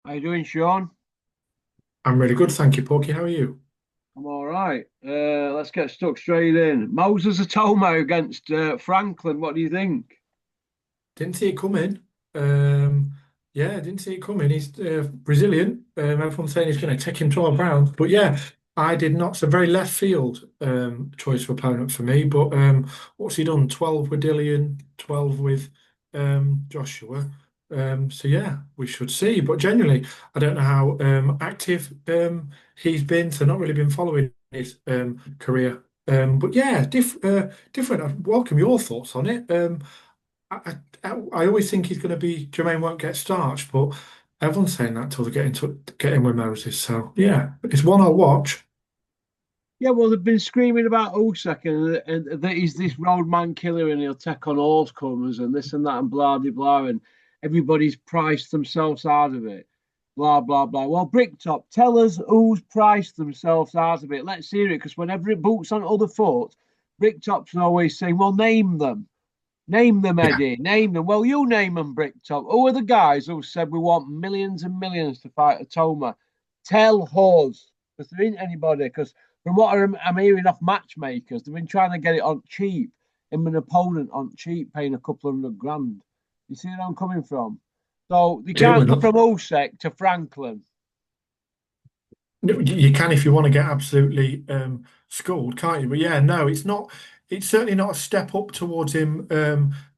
How you doing, Sean? I'm really good, thank you, Porky. How are you? I'm all right. Let's get stuck straight in. Moses Atoma against Franklin. What do you think? Didn't see it coming. Um, yeah, didn't see it coming. He's Brazilian. Everyone's saying he's going to take him 12 rounds, but yeah, I did not. It's a very left field choice of opponent for me. But what's he done? 12 with Dillian, 12 with Joshua. So yeah, we should see. But genuinely, I don't know how active he's been. So not really been following his career. But yeah, different. I welcome your thoughts on it. I always think he's going to be Jermaine won't get starched, but everyone's saying that till they get in with Moses. So yeah, it's one I'll watch. Yeah, well, they've been screaming about Usyk and that he's this roadman killer and he'll take on all comers and this and that and blah blah blah and everybody's priced themselves out of it. Blah blah blah. Well, Bricktop, tell us who's priced themselves out of it. Let's hear it because whenever it boots on other foot, Bricktop's always saying, "Well, name them." Name them, Yeah, Eddie. Name them. Well, you name them, Bricktop. Who are the guys who said we want millions and millions to fight Atoma? Tell us. Because there ain't anybody. Because from what I'm hearing off matchmakers, they've been trying to get it on cheap, him an opponent on cheap, paying a couple of hundred grand. You see where I'm coming from? So they I do can't go enough. from Usyk to Franklin. You can if you want to get absolutely schooled, can't you? But yeah, no, it's not. It's certainly not a step up towards him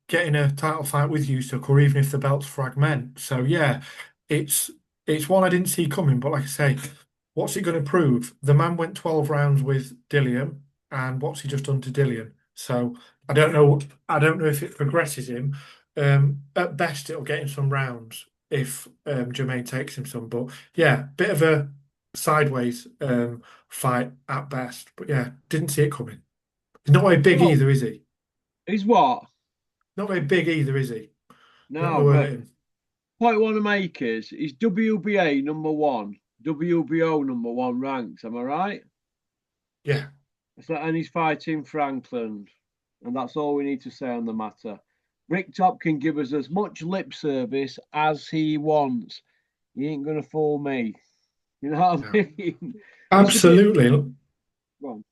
getting a title fight with Usyk, or even if the belts fragment. So yeah, it's it's one I didn't see coming. But like I say, what's it going to prove? The man went 12 rounds with Dillian, and what's he just done to Dillian? So I don't know. I don't know if it progresses him. At best, it'll get him some rounds if Jermaine takes him some. But yeah, bit of a sideways fight at best. But yeah, didn't see it coming. He's not very big Oh, either, is he? he's what? Not very big either, is he? Don't No, know where but hit him. point I want to make is WBA number one, WBO number one ranked. Am I right? Yeah, So, and he's fighting Franklin, and that's all we need to say on the matter. Bricktop can give us as much lip service as he wants. He ain't gonna fool me. You know what no. I mean? It's a bit. Absolutely. Well,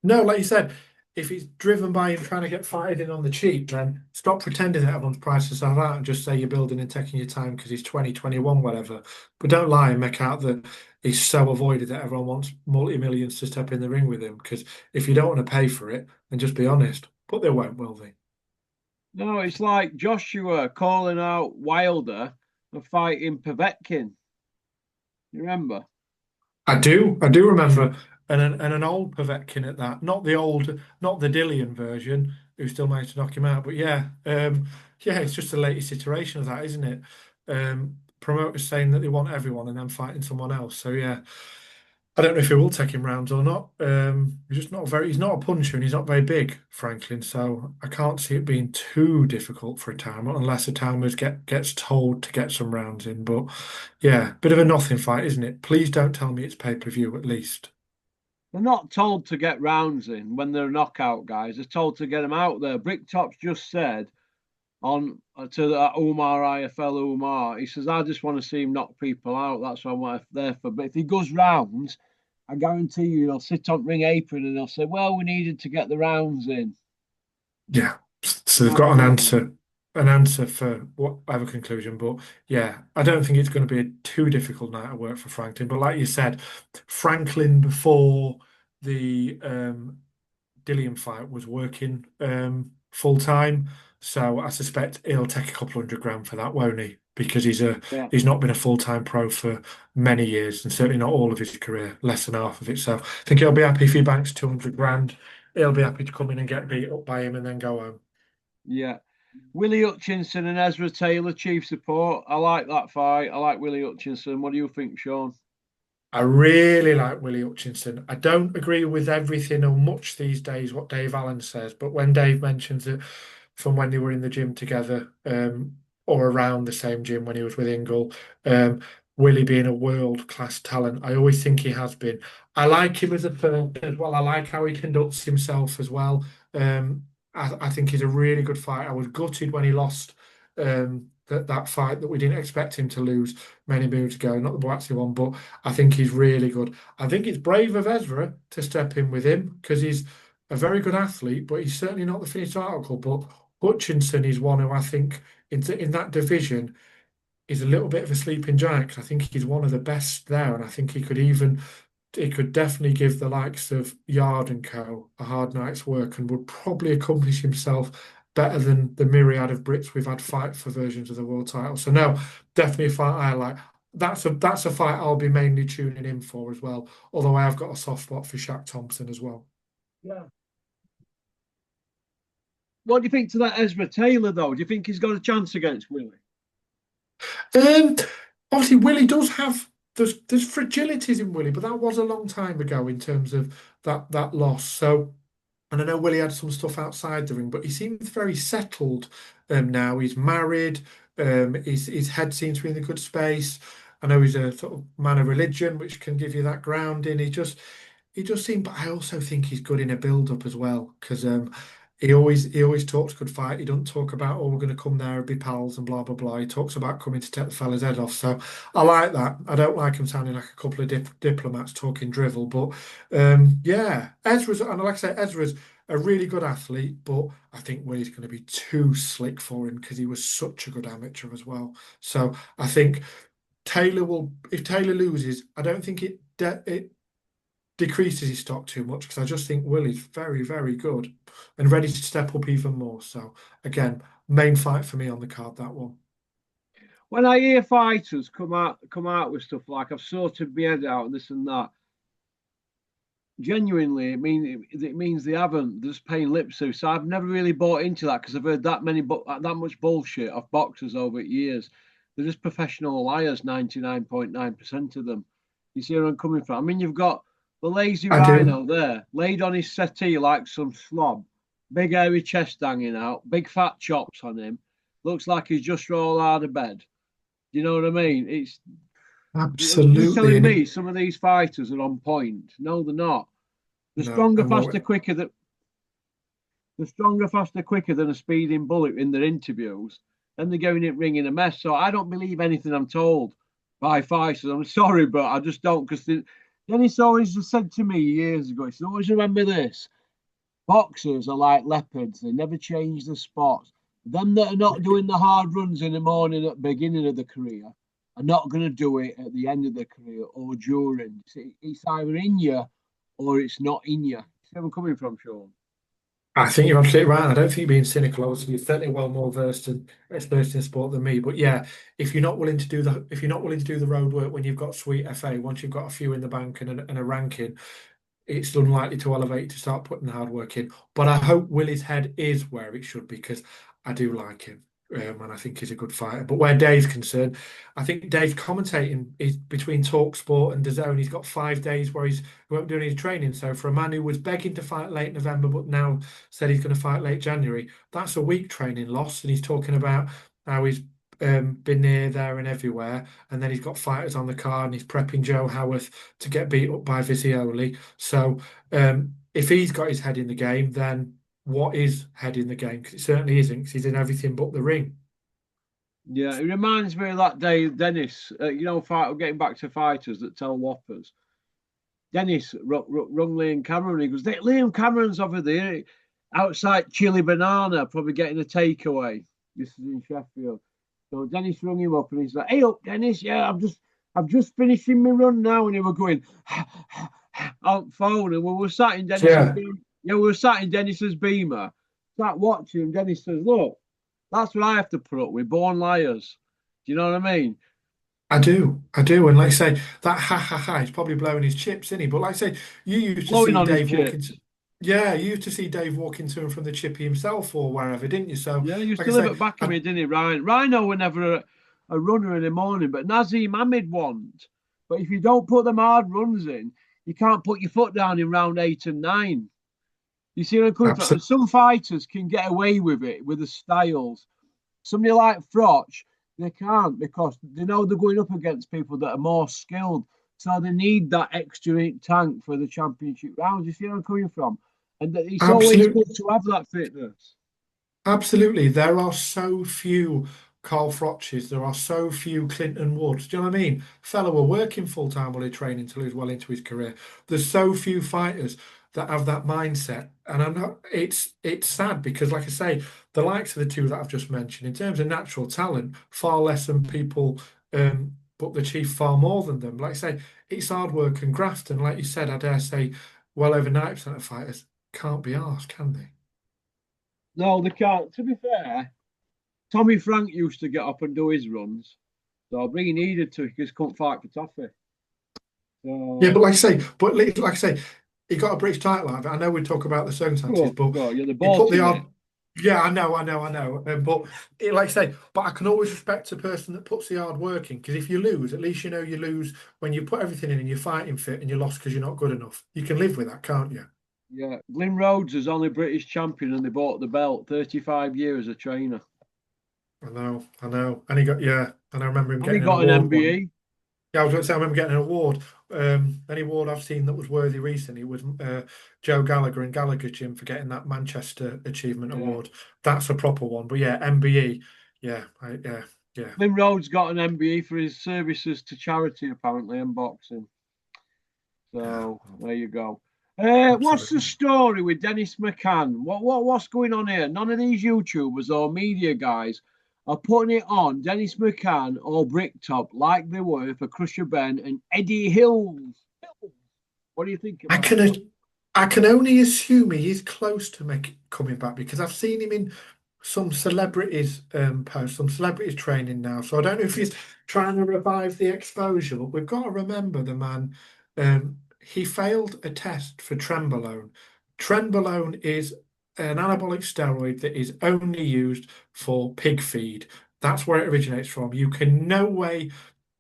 No, like you said, if he's driven by him trying to get fighted in on the cheap, then stop pretending that everyone's priced himself out and just say you're building and taking your time because he's 20, 21, whatever. But don't lie and make out that he's so avoided that everyone wants multi-millions to step in the ring with him. Because if you don't want to pay for it, then just be honest. But they won't, will they? no, it's like Joshua calling out Wilder and fighting Povetkin. You remember? I do remember, and an old Povetkin at that, not the old, not the Dillian version, who still managed to knock him out. But yeah, yeah, it's just the latest iteration of that, isn't it? Promoters saying that they want everyone and then fighting someone else. So yeah, I don't know if he will take him rounds or not. He's just not very, he's not a puncher and he's not very big, Franklin. So I can't see it being too difficult for a timer unless a timer gets told to get some rounds in. But yeah, bit of a nothing fight, isn't it? Please don't tell me it's pay-per-view at least. They're not told to get rounds in when they're knockout guys. They're told to get them out there. Bricktop's just said on to the Umar IFL Umar. He says, I just want to see him knock people out. That's what I'm there for. But if he goes rounds, I guarantee you he'll sit on ring apron and he'll say, well, we needed to get the rounds in. Yeah. So You they've know what got I mean? an answer for whatever conclusion. But yeah, I don't think it's going to be a too difficult night of work for Franklin. But like you said, Franklin before the Dillian fight was working full time. So I suspect he'll take a couple 100 grand for that, won't he? Because Yeah. he's not been a full-time pro for many years, and certainly not all of his career, less than half of it. So I think he'll be happy if he banks 200 grand. He'll be happy to come in and get beat up by him and then go home. Yeah. Willie Hutchinson and Ezra Taylor, chief support. I like that fight. I like Willie Hutchinson. What do you think, Sean? I really like Willie Hutchinson. I don't agree with everything or much these days what Dave Allen says, but when Dave mentions it from when they were in the gym together, or around the same gym when he was with Ingle, um, Willie being a world-class talent, I always think he has been. I like him as a person as well. I like how he conducts himself as well. I think he's a really good fighter. I was gutted when he lost. that fight that we didn't expect him to lose many moves ago, not the Boatsy one, but I think he's really good. I think it's brave of Ezra to step in with him because he's a very good athlete, but he's certainly not the finished article. But Hutchinson is one who I think in that division is a little bit of a sleeping giant 'cause I think he's one of the best there, and I think he could definitely give the likes of Yard and Co. a hard night's work and would probably accomplish himself better than the myriad of Brits we've had fight for versions of the world title. So no, definitely a fight I like. That's a fight I'll be mainly tuning in for as well. Although I have got a soft spot for Shaq Thompson as well. Yeah. What do you think to that Ezra Taylor though? Do you think he's got a chance against Willie? Um, Obviously Willie does have there's fragilities in Willie, but that was a long time ago in terms of that loss. So. And I know Willie had some stuff outside the ring, but he seems very settled now. He's married. His head seems to be in a good space. I know he's a sort of man of religion, which can give you that grounding. He just seemed, but I also think he's good in a build-up as well because he always talks good fight. He doesn't talk about, oh, we're going to come there and be pals and blah blah blah. He talks about coming to take the fella's head off. So I like that. I don't like him sounding like a couple of diplomats talking drivel, but yeah, Ezra's and like I say, Ezra's a really good athlete, but I think Willie's going to be too slick for him because he was such a good amateur as well. So I think Taylor will, if Taylor loses, I don't think it decreases his stock too much because I just think Willie's very, very good and ready to step up even more. So again, main fight for me on the card, that one. When I hear fighters come out with stuff like I've sorted my head out and this and that, genuinely, it means they haven't. They're just paying lip service. So I've never really bought into that because I've heard that much bullshit of boxers over years. They're just professional liars, 99.9% of them. You see where I'm coming from? I mean, you've got the lazy I do. rhino there, laid on his settee like some slob, big hairy chest hanging out, big fat chops on him. Looks like he's just rolled out of bed. Do you know what I mean? You're Absolutely. telling And me some of these fighters are on point. No, they're not. The no, stronger, and faster, quicker that the stronger, faster, quicker than a speeding bullet in their interviews. Then they're going in ringing a mess. So I don't believe anything I'm told by fighters. I'm sorry, but I just don't. Because Dennis always said to me years ago, he said, always remember this: boxers are like leopards; they never change the spots. Them that are not doing the hard runs in the morning at the beginning of the career are not going to do it at the end of the career or during. It's either in you or it's not in you. See where I'm coming from, Sean? I think you're absolutely right. I don't think you're being cynical. Obviously, you're certainly well more versed and experienced in sport than me. But yeah, if you're not willing to do the road work when you've got sweet FA, once you've got a few in the bank and a ranking, it's unlikely to elevate to start putting the hard work in. But I hope Willie's head is where it should be because I do like him. And I think he's a good fighter. But where Dave's concerned, I think Dave's commentating is between TalkSport and DAZN. He's got 5 days where he won't do any training. So for a man who was begging to fight late November, but now said he's going to fight late January, that's a week training loss. And he's talking about how he's been here, there, and everywhere. And then he's got fighters on the card and he's prepping Joe Howarth to get beat up by Visioli. So if he's got his head in the game, then what is head in the game? Because it certainly isn't, because he's in everything but the ring. Yeah, it reminds me of that day, Dennis. Getting back to fighters that tell whoppers. Dennis rung Liam Cameron. He goes, Liam Cameron's over there outside Chili Banana, probably getting a takeaway. This is in Sheffield. So Dennis rung him up and he's like, "Hey up, Dennis. Yeah, I'm just finishing my run now." And he was going on phone, and we were sat in Dennis's Yeah, beamer. Yeah, we were sat in Dennis's beamer, sat watching him. Dennis says, "Look, that's what I have to put up with. Born liars." Do you know what I mean? I do. I do. And like I say, that ha ha ha, he's probably blowing his chips, isn't he? But like I say, you used to Blowing see on his Dave walking chips. to, yeah, you used to see Dave walking to and from the chippy himself or wherever, didn't you? So, Yeah, he used like to I live say, at back of me, didn't he, Ryan? Rhino were never a runner in the morning, but Nazim Hamid won't. But if you don't put them hard runs in, you can't put your foot down in round 8 and 9. You see what I'm coming from? And absolutely, some fighters can get away with it with the styles. Somebody like Froch, they can't because they know they're going up against people that are more skilled. So they need that extra tank for the championship rounds. You see where I'm coming from? And that it's always absolutely. good to have that fitness. Absolutely. There are so few Carl Froch's, there are so few Clinton Woods. Do you know what I mean? Fellow were working full time while he's training till he's well into his career. There's so few fighters that have that mindset, and I'm not. It's sad because, like I say, the likes of the two that I've just mentioned, in terms of natural talent, far less than people, but the chief far more than them. Like I say, it's hard work and graft, and like you said, I dare say, well over 90% of fighters can't be asked, can they? No, they can't. To be fair, Tommy Frank used to get up and do his runs. So he needed to because he couldn't fight for Toffee. Yeah, So, but like I say, he got a British title out of it. I know we talk about the circumstances, go, but go. You're the he put ballsy, the mate. odd. Yeah, I know. But like I say, but I can always respect a person that puts the hard work in because if you lose, at least you know you lose when you put everything in and you're fighting fit and you lost because you're not good enough. You can live with that, can't you? Yeah. Glyn Rhodes is only British champion and they bought the belt 35 years as a trainer. I know. And he got, yeah, and I remember him And he getting an got an award one. MBE. Yeah, I was going to say, I remember getting an award. Any award I've seen that was worthy recently was Joe Gallagher and Gallagher Gym for getting that Manchester Achievement Yeah. Award. That's a proper one. But yeah, MBE. Yeah, yeah. Glyn Rhodes got an MBE for his services to charity, apparently, in boxing. Yeah, So there you go. What's the absolutely. story with Dennis McCann? What's going on here? None of these YouTubers or media guys are putting it on Dennis McCann or Bricktop like they were for Crusher Ben and Eddie Hills. What do you think I about that? can I can only assume he is close to make coming back because I've seen him in some celebrities post, some celebrities training now. So I don't know if he's trying to revive the exposure, but we've got to remember the man. He failed a test for Trenbolone. Trenbolone is an anabolic steroid that is only used for pig feed. That's where it originates from. You can no way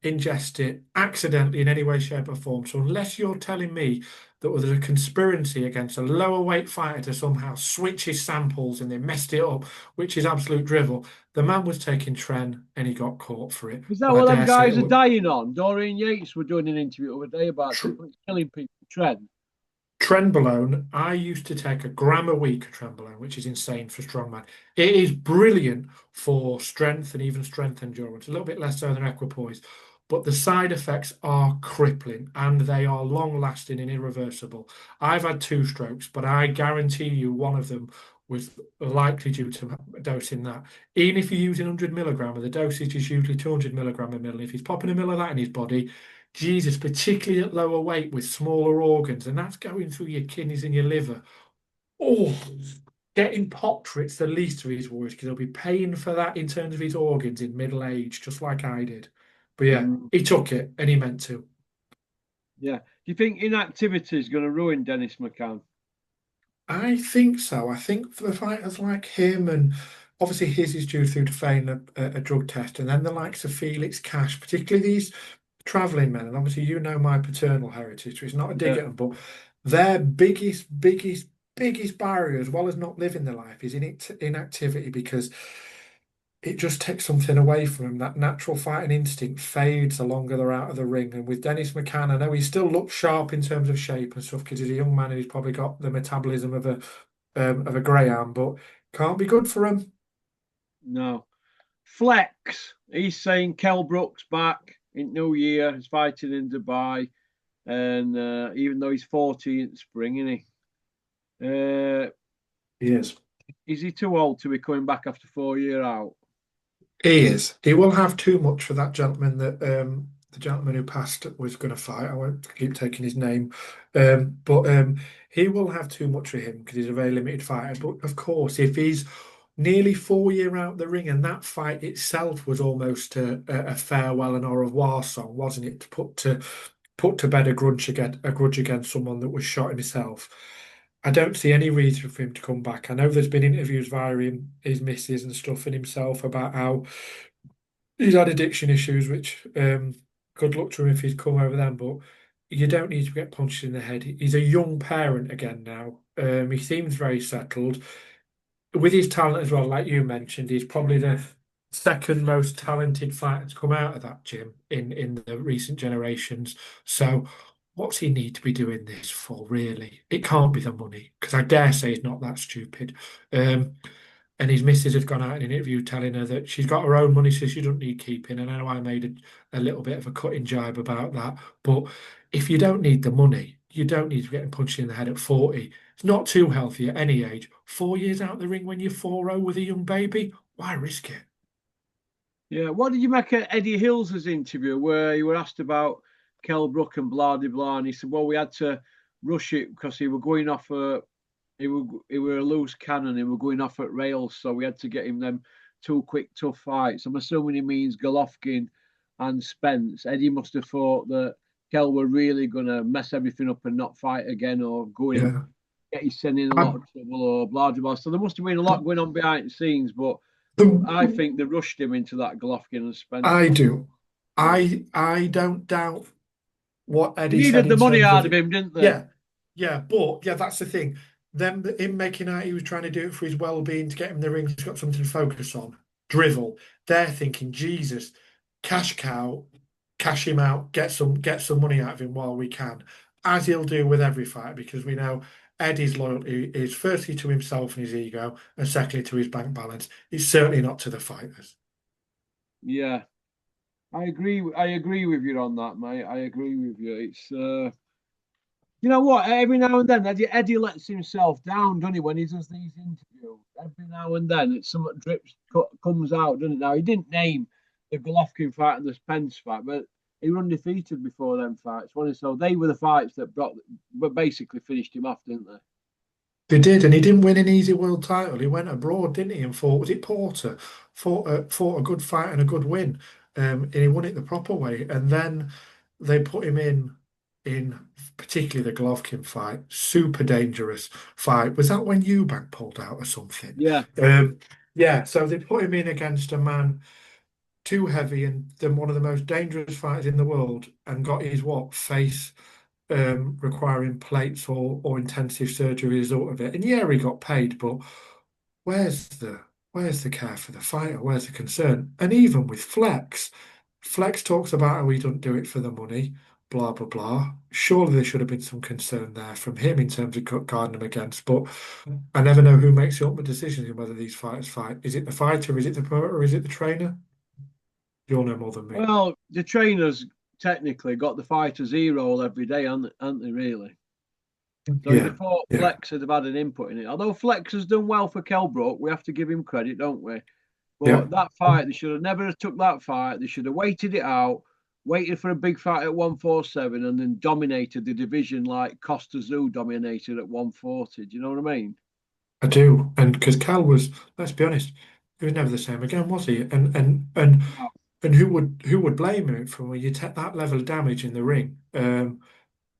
ingest it accidentally in any way, shape, or form. So unless you're telling me that there's a conspiracy against a lower weight fighter to somehow switch his samples and they messed it up, which is absolute drivel, the man was taking Tren and he got caught for it. Is that And I what them dare say guys it are was dying on? Doreen Yates were doing an interview the other day about tr it's killing people. Trend. Trenbolone. I used to take a gram a week of Trenbolone, which is insane for a strongman. It is brilliant for strength and even strength endurance, a little bit less so than equipoise. But the side effects are crippling and they are long lasting and irreversible. I've had two strokes, but I guarantee you one of them was likely due to dosing that. Even if you're using 100 milligram, the dosage is usually 200 milligram a mil. If he's popping a mil of that in his body, Jesus, particularly at lower weight with smaller organs, and that's going through your kidneys and your liver. Oh, getting popped for it's the least of his worries because he'll be paying for that in terms of his organs in middle age, just like I did. But yeah, Mm, he took it and he meant to. yeah. Do you think inactivity is going to ruin Dennis McCann? I think so. I think for the fighters like him, and obviously his is due through to failing a drug test, and then the likes of Felix Cash, particularly these traveling men, and obviously you know my paternal heritage, so it's not a dig Yeah. at them, but their biggest barrier, as well as not living their life, is inactivity because it just takes something away from them. That natural fighting instinct fades the longer they're out of the ring. And with Dennis McCann, I know he still looks sharp in terms of shape and stuff because he's a young man and he's probably got the metabolism of a greyhound, but can't be good for him. No. Flex. He's saying Kell Brook's back in New Year. He's fighting in Dubai. And even though he's 40 in spring, isn't he? He is. Is he too old to be coming back after 4 year out? He is. He will have too much for that gentleman that the gentleman who passed was going to fight. I won't keep taking his name, but he will have too much for him because he's a very limited fighter. But of course, if he's nearly 4 year out the ring, and that fight itself was almost a farewell and au revoir song, wasn't it? To put to bed a grudge against someone that was shot himself. I don't see any reason for him to come back. I know there's been interviews via him, his missus and stuff, and himself about how he's had addiction issues, which good luck to him if he's come over them. But you don't need to get punched in the head. He's a young parent again now. He seems very settled with his talent as well. Like you mentioned, he's probably the second most talented fighter to come out of that gym in the recent generations. So. What's he need to be doing this for, really? It can't be the money, because I dare say he's not that stupid. Um, And his missus has gone out in an interview telling her that she's got her own money, so she doesn't need keeping. And I know I made a little bit of a cutting jibe about that. But if you don't need the money, you don't need to get punched in the head at 40. It's not too healthy at any age. 4 years out the ring when you're 4-0 with a young baby, why risk it? Yeah. What did you make of Eddie Hills's interview where you were asked about Kell Brook and blah de blah, and he said, "Well, we had to rush it because he were going off a he were a loose cannon. He were going off at rails, so we had to get him them two quick tough fights." I'm assuming he means Golovkin and Spence. Eddie must have thought that Kell were really gonna mess everything up and not fight again, or go in Yeah. get his son in a lot I, of trouble, or blah blah blah. So there must have been a lot going on behind the scenes, but I the, think they rushed him into that Golovkin and Spence I fight. do. Yeah. I don't doubt what They Eddie said needed the in money terms out of of him, didn't they? yeah, yeah, but yeah, that's the thing. Them him making out he was trying to do it for his well-being to get him in the ring, he's got something to focus on. Drivel. They're thinking, Jesus, cash cow, cash him out, get some money out of him while we can, as he'll do with every fight, because we know Eddie's loyalty is firstly to himself and his ego, and secondly to his bank balance. It's certainly not to the fighters. Yeah. I agree. I agree with you on that, mate. I agree with you. It's you know what? Every now and then, Eddie lets himself down, doesn't he? When he does these interviews, every now and then, it's something comes out, doesn't it? Now he didn't name the Golovkin fight and the Spence fight, but he were undefeated before them fights, wasn't he? So they were the fights that but basically finished him off, didn't they? They did, and he didn't win an easy world title. He went abroad, didn't he? And fought, was it Porter? Fought a good fight and a good win. And he won it the proper way. And then they put him in particularly the Golovkin fight, super dangerous fight. Was that when Eubank pulled out or something? Yeah, Um, yeah, so they put him in against a man too heavy and then one of the most dangerous fighters in the world, and got his what face requiring plates or intensive surgery as a result of it. And yeah, he got paid, but where's the where's the care for the fighter? Where's the concern? And even with Flex, Flex talks about how he doesn't do it for the money, blah blah blah. Surely there should have been some concern there from him in terms of guarding him against. But I never know who makes the ultimate decision in whether these fighters fight. Is it the fighter? Is it the promoter? Is it the trainer? You'll know more than me. well, the trainers technically got the fighters' e-roll every day, aren't they? Really? So you'd Yeah, have thought yeah, Flex would have had an input in it. Although Flex has done well for Kell Brook, we have to give him credit, don't we? yeah. But that fight, they should have never have took that fight. They should have waited it out, waited for a big fight at 147, and then dominated the division like Costa Zoo dominated at 140. Do you know what I mean? I do, and because Cal was, let's be honest, he was never the same again, was he? And who would blame him for when you take that level of damage in the ring?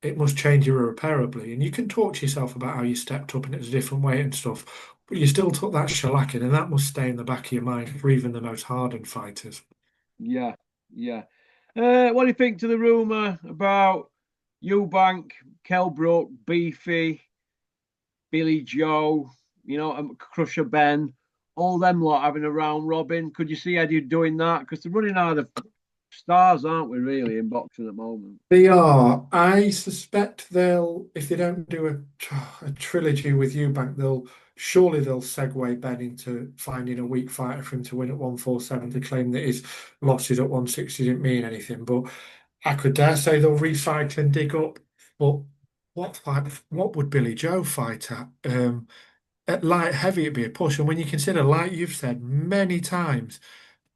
It must change you irreparably, and you can talk to yourself about how you stepped up and it was a different weight and stuff, but you still took that shellacking, and that must stay in the back of your mind for even the most hardened fighters. Yeah, yeah. What do you think to the rumor about Eubank, Kell Brook, Beefy, Billy Joe, Crusher Ben, all them lot having a round robin? Could you see Eddie doing that? Because they're running out of stars, aren't we, really, in boxing at the moment? They are. I suspect they'll, if they don't do a trilogy with Eubank, they'll segue Ben into finding a weak fighter for him to win at 147 to claim that his losses at 160 didn't mean anything. But I could dare say they'll recycle and dig up. But what would Billy Joe fight at? At light heavy, it'd be a push. And when you consider, like you've said many times,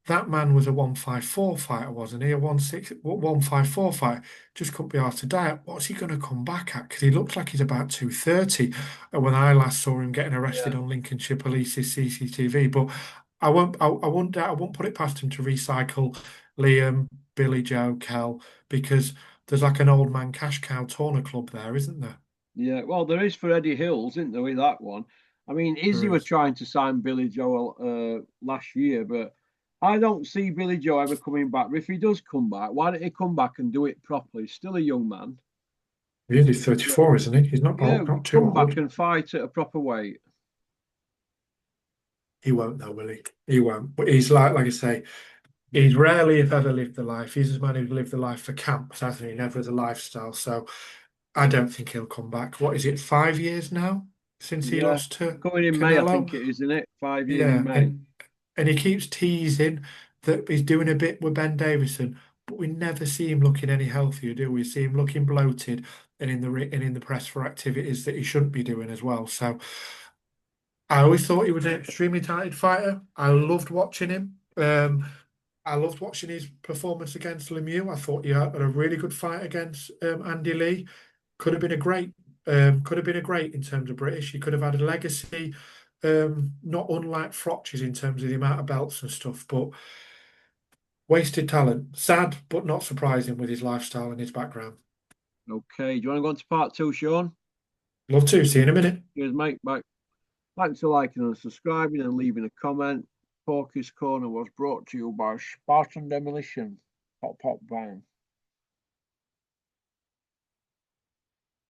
that man was a 154 fighter, wasn't he? A 154 fighter. Just couldn't be asked to diet. What's he going to come back at? Because he looks like he's about 230 when I last saw him getting Yeah, arrested on Lincolnshire Police's CCTV. But I won't put it past him to recycle Liam, Billy Joe, Kel, because there's like an old man cash cow Torner club there, isn't there? yeah. Well, there is for Eddie Hills, isn't there, with that one? I mean, Izzy There were is. trying to sign Billy Joel last year, but I don't see Billy Joe ever coming back. If he does come back, why don't he come back and do it properly? He's still a young man. He's 34, isn't he? He's not Yeah, old, not too come back old. and fight at a proper weight. He won't though, will he? He won't. But he's like I say, he's rarely, if ever, lived the life. He's a man who's lived the life for camps, hasn't he? Never the lifestyle. So I don't think he'll come back. What is it, 5 years now? since he Yeah. lost to Coming in May, I Canelo. think it is, isn't it? 5 years in Yeah, May. and he keeps teasing that he's doing a bit with Ben Davison, but we never see him looking any healthier, do we? See him looking bloated and in the press for activities that he shouldn't be doing as well. So I always thought he was an extremely talented fighter. I loved watching him. I loved watching his performance against Lemieux. I thought he had a really good fight against Andy Lee. Could have been a great, could have been a great in terms of British. He could have had a legacy, not unlike Frotches in terms of the amount of belts and stuff. But wasted talent. Sad, but not surprising with his lifestyle and his background. Okay. Do you want to go on to part two, Sean? Love to. See you in a minute. Cheers, mate. Bye. Thanks for liking and subscribing and leaving a comment. Porky's Corner was brought to you by Spartan Demolition. Pop, pop, bang.